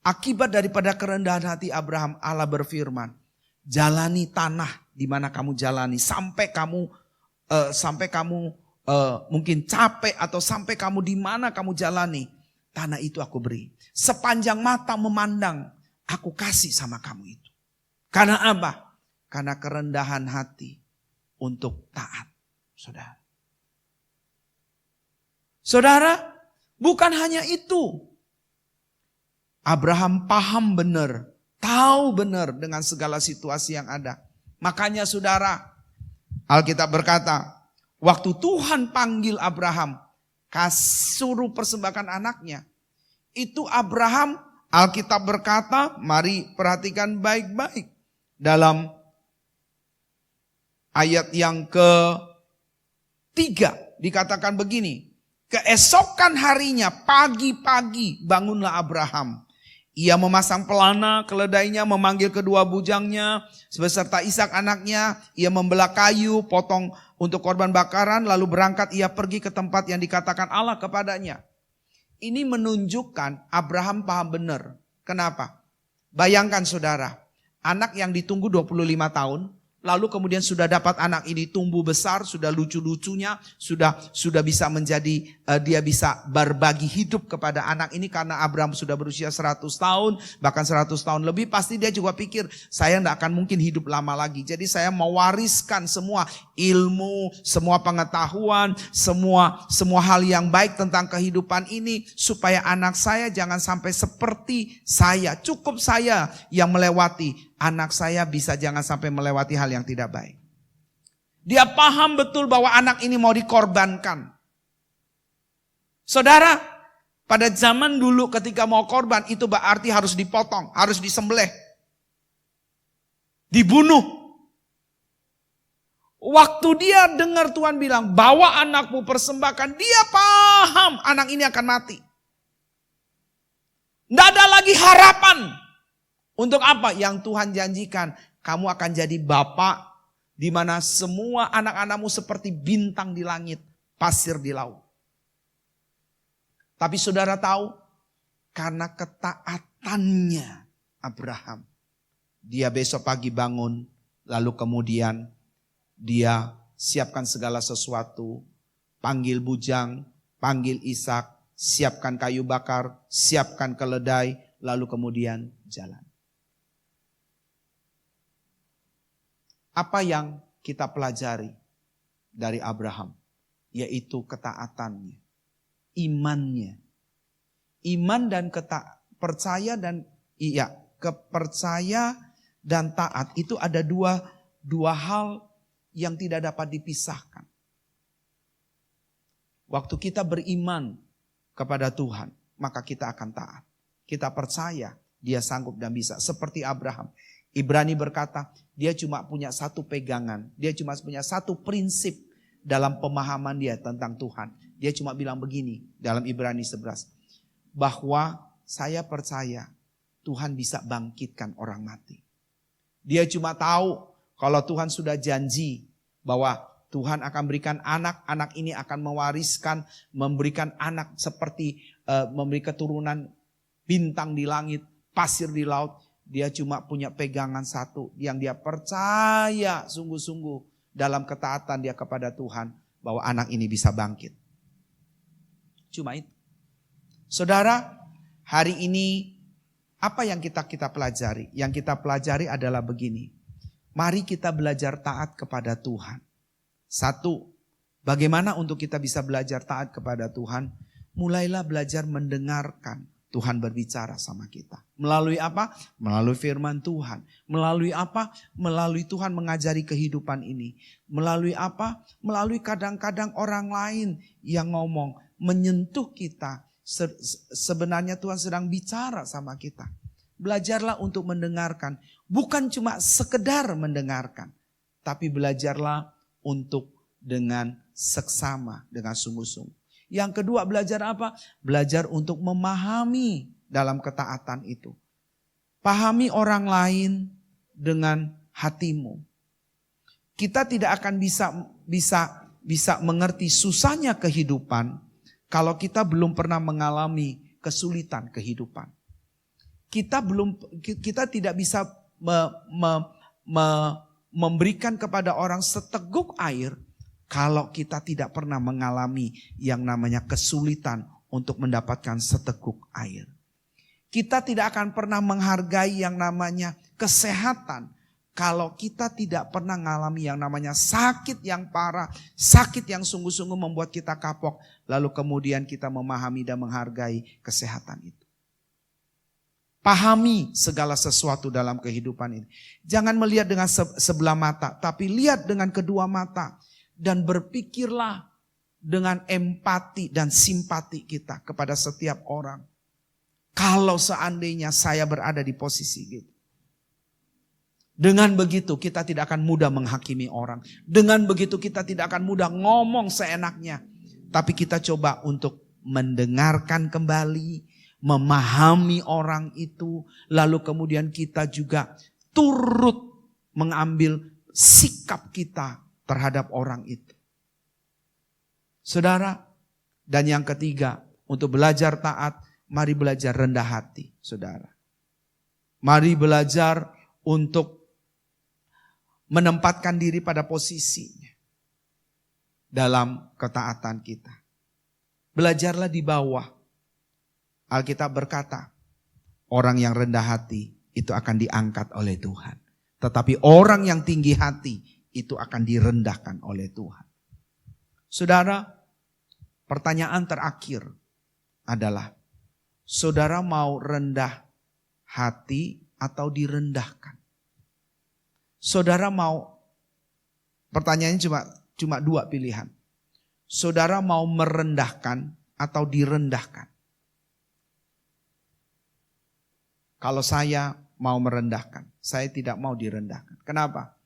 akibat daripada kerendahan hati Abraham, Allah berfirman, jalani tanah di mana kamu jalani sampai kamu mungkin capek atau sampai kamu di mana kamu jalani, tanah itu aku beri. Sepanjang mata memandang, aku kasih sama kamu itu. Karena apa? Karena kerendahan hati untuk taat, saudara. Saudara, bukan hanya itu. Abraham paham benar, tahu benar dengan segala situasi yang ada. Makanya saudara, Alkitab berkata, waktu Tuhan panggil Abraham, suruh persembahkan anaknya. Itu Abraham, Alkitab berkata, mari perhatikan baik-baik. Dalam ayat yang ke-3 dikatakan begini. Keesokan harinya pagi-pagi bangunlah Abraham. Ia memasang pelana keledainya, memanggil kedua bujangnya beserta Ishak anaknya. Ia membelah kayu, potong untuk korban bakaran, lalu berangkat ia pergi ke tempat yang dikatakan Allah kepadanya. Ini menunjukkan Abraham paham benar. Kenapa? Bayangkan saudara, anak yang ditunggu 25 tahun. Lalu kemudian sudah dapat anak ini tumbuh besar, sudah lucu-lucunya, sudah bisa menjadi, dia bisa berbagi hidup kepada anak ini karena Abraham sudah berusia 100 tahun, bahkan 100 tahun lebih. Pasti dia juga pikir, saya tidak akan mungkin hidup lama lagi. Jadi saya mewariskan semua ilmu, semua pengetahuan, semua hal yang baik tentang kehidupan ini. Supaya anak saya jangan sampai seperti saya, cukup saya yang melewati. Anak saya bisa jangan sampai melewati hal yang tidak baik. Dia paham betul bahwa anak ini mau dikorbankan. Saudara, pada zaman dulu ketika mau korban itu berarti harus dipotong, harus disembelih. Dibunuh. Waktu dia dengar Tuhan bilang, bawa anakmu persembahkan, dia paham anak ini akan mati. Tidak ada lagi harapan. Untuk apa? Yang Tuhan janjikan, kamu akan jadi bapak di mana semua anak-anakmu seperti bintang di langit, pasir di laut. Tapi saudara tahu, karena ketaatannya Abraham, dia besok pagi bangun, lalu kemudian dia siapkan segala sesuatu, panggil bujang, panggil Ishak, siapkan kayu bakar, siapkan keledai, lalu kemudian jalan. Apa yang kita pelajari dari Abraham? yaitu ketaatannya, imannya. Iman dan percaya dan taat itu ada dua hal yang tidak dapat dipisahkan. Waktu kita beriman kepada Tuhan, maka kita akan taat. Kita percaya Dia sanggup dan bisa. Seperti Abraham. Ibrani berkata, dia cuma punya satu pegangan. Dia cuma punya satu prinsip dalam pemahaman dia tentang Tuhan. Dia cuma bilang begini dalam Ibrani 11. Bahwa saya percaya Tuhan bisa bangkitkan orang mati. Dia cuma tahu kalau Tuhan sudah janji bahwa Tuhan akan berikan anak ini akan mewariskan, memberikan anak seperti memberi keturunan bintang di langit, pasir di laut. Dia cuma punya pegangan satu yang dia percaya sungguh-sungguh dalam ketaatan dia kepada Tuhan bahwa anak ini bisa bangkit. Cuma itu. Saudara, hari ini apa yang kita pelajari? Yang kita pelajari adalah begini. Mari kita belajar taat kepada Tuhan. Satu, bagaimana untuk kita bisa belajar taat kepada Tuhan? Mulailah belajar mendengarkan Tuhan berbicara sama kita. Melalui apa? Melalui firman Tuhan. Melalui apa? Melalui Tuhan mengajari kehidupan ini. Melalui apa? Melalui kadang-kadang orang lain yang ngomong, menyentuh kita. Sebenarnya Tuhan sedang bicara sama kita. Belajarlah untuk mendengarkan. Bukan cuma sekedar mendengarkan. Tapi belajarlah untuk dengan seksama, dengan sungguh-sungguh. Yang kedua, belajar apa? Belajar untuk memahami dalam ketaatan itu. Pahami orang lain dengan hatimu. Kita tidak akan bisa mengerti susahnya kehidupan kalau kita belum pernah mengalami kesulitan kehidupan. Kita tidak bisa memberikan kepada orang seteguk air kalau kita tidak pernah mengalami yang namanya kesulitan untuk mendapatkan seteguk air. Kita tidak akan pernah menghargai yang namanya kesehatan kalau kita tidak pernah mengalami yang namanya sakit yang parah, sakit yang sungguh-sungguh membuat kita kapok, lalu kemudian kita memahami dan menghargai kesehatan itu. Pahami segala sesuatu dalam kehidupan ini. Jangan melihat dengan sebelah mata, tapi lihat dengan kedua mata. Dan berpikirlah dengan empati dan simpati kita kepada setiap orang. Kalau seandainya saya berada di posisi gitu. Dengan begitu kita tidak akan mudah menghakimi orang. Dengan begitu kita tidak akan mudah ngomong seenaknya. Tapi kita coba untuk mendengarkan kembali, memahami orang itu, lalu kemudian kita juga turut mengambil sikap kita terhadap orang itu. Saudara, dan yang ketiga, untuk belajar taat, mari belajar rendah hati, saudara. Mari belajar untuk menempatkan diri pada posisinya dalam ketaatan kita. Belajarlah di bawah. Alkitab berkata, orang yang rendah hati itu akan diangkat oleh Tuhan. Tetapi orang yang tinggi hati itu akan direndahkan oleh Tuhan. Saudara, pertanyaan terakhir adalah, saudara mau rendah hati atau direndahkan? Saudara mau, pertanyaannya cuma dua pilihan. Saudara mau merendahkan atau direndahkan? Kalau saya mau merendahkan, saya tidak mau direndahkan. Kenapa?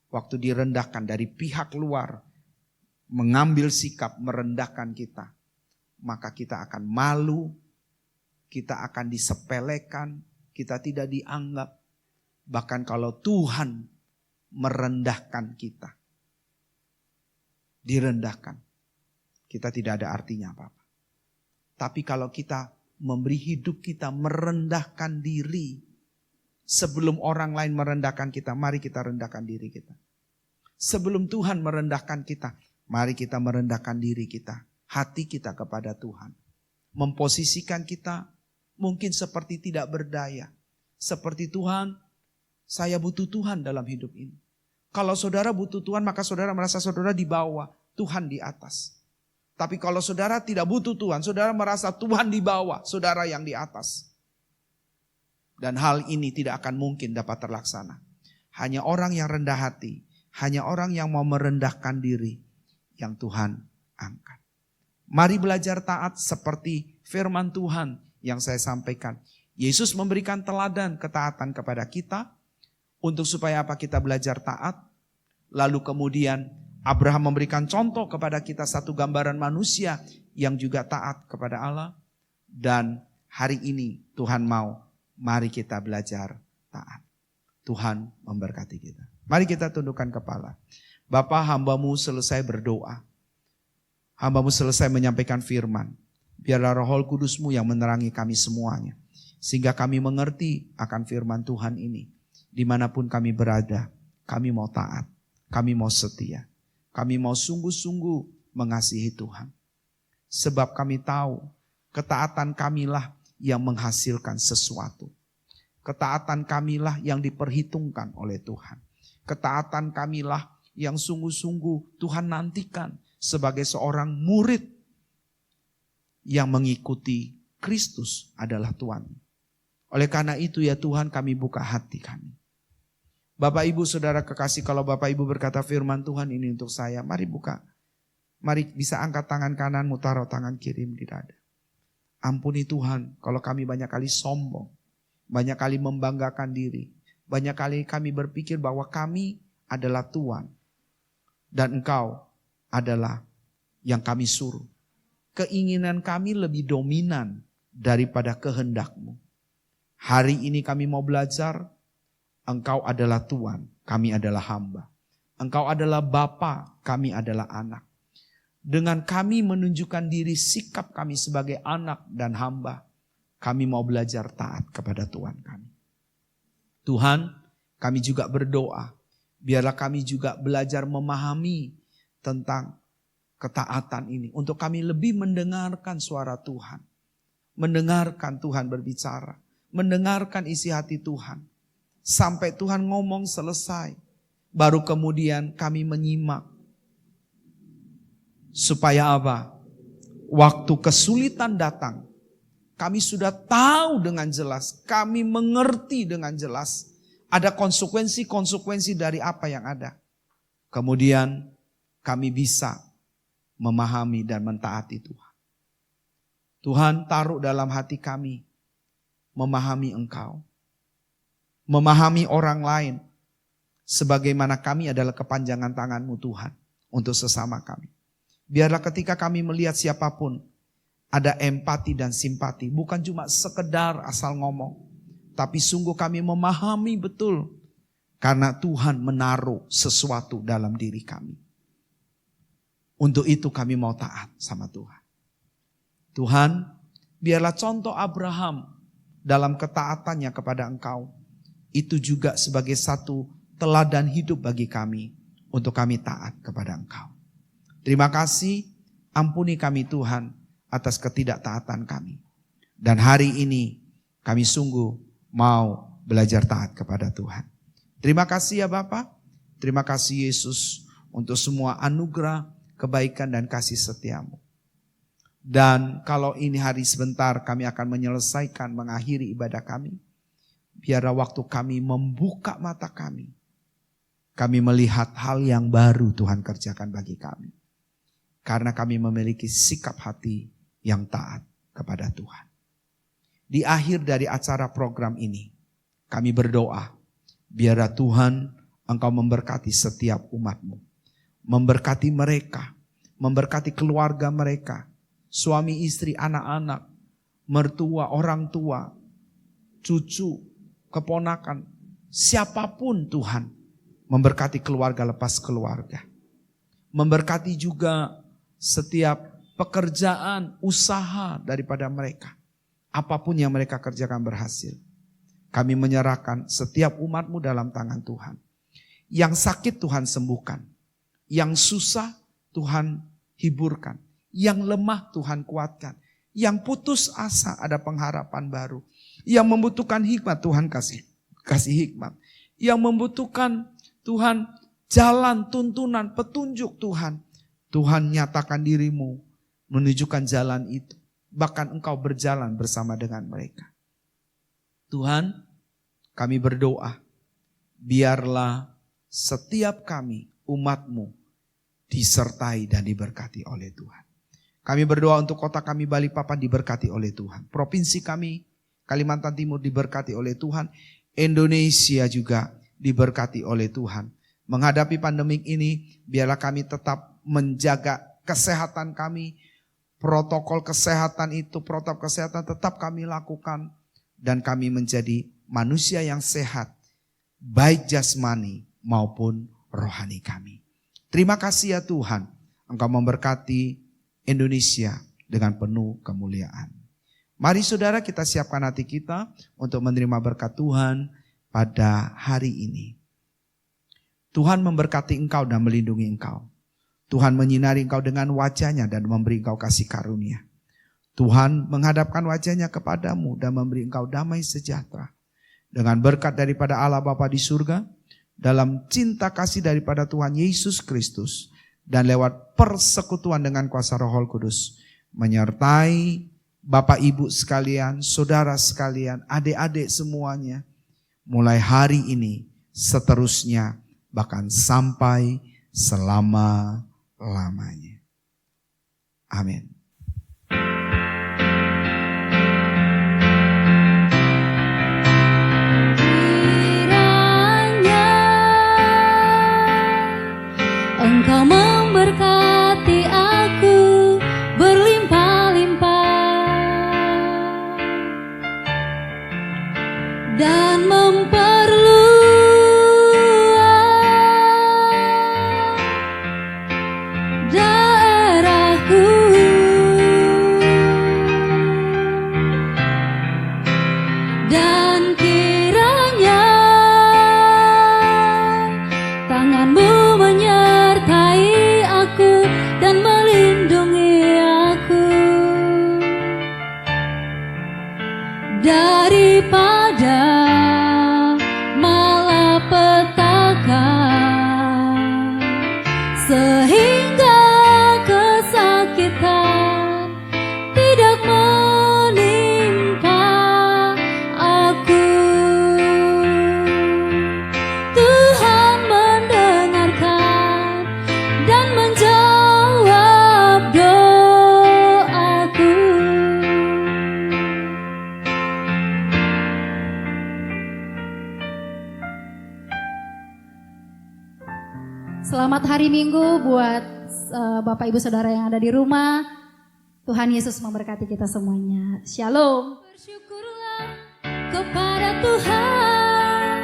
Waktu direndahkan dari pihak luar, mengambil sikap merendahkan kita, maka kita akan malu, kita akan disepelekan, kita tidak dianggap. Bahkan kalau Tuhan merendahkan kita, direndahkan, kita tidak ada artinya apa-apa. Tapi kalau kita memberi hidup kita merendahkan diri, sebelum orang lain merendahkan kita, mari kita rendahkan diri kita. Sebelum Tuhan merendahkan kita, mari kita merendahkan diri kita, hati kita kepada Tuhan. Memposisikan kita mungkin seperti tidak berdaya. Seperti Tuhan, saya butuh Tuhan dalam hidup ini. Kalau saudara butuh Tuhan, maka saudara merasa saudara di bawah, Tuhan di atas. Tapi kalau saudara tidak butuh Tuhan, saudara merasa Tuhan di bawah, saudara yang di atas. Dan hal ini tidak akan mungkin dapat terlaksana. Hanya orang yang rendah hati, hanya orang yang mau merendahkan diri yang Tuhan angkat. Mari belajar taat seperti firman Tuhan yang saya sampaikan. Yesus memberikan teladan ketaatan kepada kita untuk supaya apa? Kita belajar taat. Lalu kemudian Abraham memberikan contoh kepada kita satu gambaran manusia yang juga taat kepada Allah. Dan hari ini Tuhan mau, mari kita belajar taat. Tuhan memberkati kita. Mari kita tundukkan kepala. Bapa, hamba-Mu selesai berdoa. Hamba-Mu selesai menyampaikan firman. Biarlah Roh Kudus-Mu yang menerangi kami semuanya. Sehingga kami mengerti akan firman Tuhan ini. Dimanapun kami berada, kami mau taat. Kami mau setia. Kami mau sungguh-sungguh mengasihi Tuhan. Sebab kami tahu ketaatan kamilah yang menghasilkan sesuatu. Ketaatan kamilah yang diperhitungkan oleh Tuhan. Ketaatan kamilah yang sungguh-sungguh Tuhan nantikan sebagai seorang murid yang mengikuti Kristus adalah Tuhan. Oleh karena itu ya Tuhan, kami buka hati kami. Bapak Ibu Saudara kekasih, kalau Bapak Ibu berkata firman Tuhan ini untuk saya, mari buka. Mari bisa angkat tangan kanan, taruh tangan kiri di dada. Ampuni Tuhan kalau kami banyak kali sombong. Banyak kali membanggakan diri. Banyak kali kami berpikir bahwa kami adalah Tuhan. Dan Engkau adalah yang kami suruh. Keinginan kami lebih dominan daripada kehendak-Mu. Hari ini kami mau belajar. Engkau adalah Tuhan, kami adalah hamba. Engkau adalah Bapa, kami adalah anak. Dengan kami menunjukkan diri sikap kami sebagai anak dan hamba, kami mau belajar taat kepada Tuhan kami. Tuhan, kami juga berdoa, biarlah kami juga belajar memahami tentang ketaatan ini. Untuk kami lebih mendengarkan suara Tuhan. Mendengarkan Tuhan berbicara. Mendengarkan isi hati Tuhan. Sampai Tuhan ngomong selesai. Baru kemudian kami menyimak. Supaya apa? Waktu kesulitan datang. Kami sudah tahu dengan jelas. Kami mengerti dengan jelas. Ada konsekuensi-konsekuensi dari apa yang ada. Kemudian kami bisa memahami dan mentaati Tuhan. Tuhan taruh dalam hati kami. Memahami Engkau. Memahami orang lain. Sebagaimana kami adalah kepanjangan tangan-Mu Tuhan. Untuk sesama kami. Biarlah ketika kami melihat siapapun. Ada empati dan simpati. Bukan cuma sekedar asal ngomong. Tapi sungguh kami memahami betul. Karena Tuhan menaruh sesuatu dalam diri kami. Untuk itu kami mau taat sama Tuhan. Tuhan, biarlah contoh Abraham dalam ketaatannya kepada Engkau. Itu juga sebagai satu teladan hidup bagi kami. Untuk kami taat kepada Engkau. Terima kasih, ampuni kami Tuhan. Atas ketidaktaatan kami. Dan hari ini kami sungguh mau belajar taat kepada Tuhan. Terima kasih ya Bapa. Terima kasih Yesus untuk semua anugerah, kebaikan dan kasih setia-Mu. Dan kalau ini hari sebentar kami akan menyelesaikan, mengakhiri ibadah kami. Biarlah waktu kami membuka mata kami. Kami melihat hal yang baru Tuhan kerjakan bagi kami. Karena kami memiliki sikap hati yang taat kepada Tuhan. Di akhir dari acara program ini, kami berdoa, biarlah Tuhan Engkau memberkati setiap umat-Mu. Memberkati mereka, memberkati keluarga mereka, suami istri, anak-anak, mertua, orang tua, cucu, keponakan, siapapun Tuhan, memberkati keluarga lepas keluarga. Memberkati juga setiap pekerjaan, usaha daripada mereka. Apapun yang mereka kerjakan berhasil. Kami menyerahkan setiap umat-Mu dalam tangan Tuhan. Yang sakit Tuhan sembuhkan. Yang susah Tuhan hiburkan. Yang lemah Tuhan kuatkan. Yang putus asa ada pengharapan baru. Yang membutuhkan hikmat Tuhan kasih hikmat. Yang membutuhkan Tuhan jalan, tuntunan, petunjuk Tuhan. Tuhan nyatakan diri-Mu menunjukkan jalan itu. Bahkan Engkau berjalan bersama dengan mereka. Tuhan, kami berdoa, biarlah setiap kami, umat-Mu, disertai dan diberkati oleh Tuhan. Kami berdoa untuk kota kami Balikpapan diberkati oleh Tuhan. Provinsi kami Kalimantan Timur diberkati oleh Tuhan. Indonesia juga diberkati oleh Tuhan. Menghadapi pandemik ini, biarlah kami tetap menjaga kesehatan kami. Protokol kesehatan itu, protokol kesehatan tetap kami lakukan. Dan kami menjadi manusia yang sehat, baik jasmani maupun rohani kami. Terima kasih ya Tuhan, Engkau memberkati Indonesia dengan penuh kemuliaan. Mari saudara kita siapkan hati kita untuk menerima berkat Tuhan pada hari ini. Tuhan memberkati engkau dan melindungi engkau. Tuhan menyinari engkau dengan wajahnya dan memberi engkau kasih karunia. Tuhan menghadapkan wajahnya kepadamu dan memberi engkau damai sejahtera. Dengan berkat daripada Allah Bapa di surga, dalam cinta kasih daripada Tuhan Yesus Kristus, dan lewat persekutuan dengan kuasa Roh Kudus, menyertai Bapak Ibu sekalian, saudara sekalian, adik-adik semuanya, mulai hari ini, seterusnya, bahkan sampai selama-lamanya. Amin. Kiranya Engkau memberkati aku berlimpah-limpah dan memperluas daerahku, dan kiranya tangan-Mu menyertai aku dan melindungi aku daripada malapetaka, sehingga kesakitan tidak menimpa aku. Tuhan mendengarkan dan menjawab doaku. Selamat hari Minggu buat Bapak Ibu Saudara yang ada di rumah. Tuhan Yesus memberkati kita semuanya. Shalom. Bersyukurlah kepada Tuhan,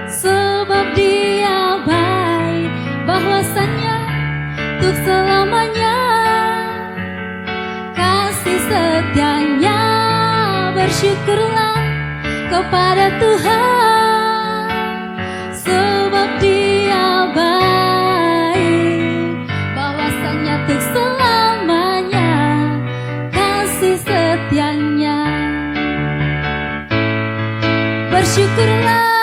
sebab Dia baik, bahwasannya untuk selamanya kasih setianya. Bersyukurlah kepada Tuhan, sebab Dia baik, bahwasannya untuk selamanya kasih setianya. Bersyukurlah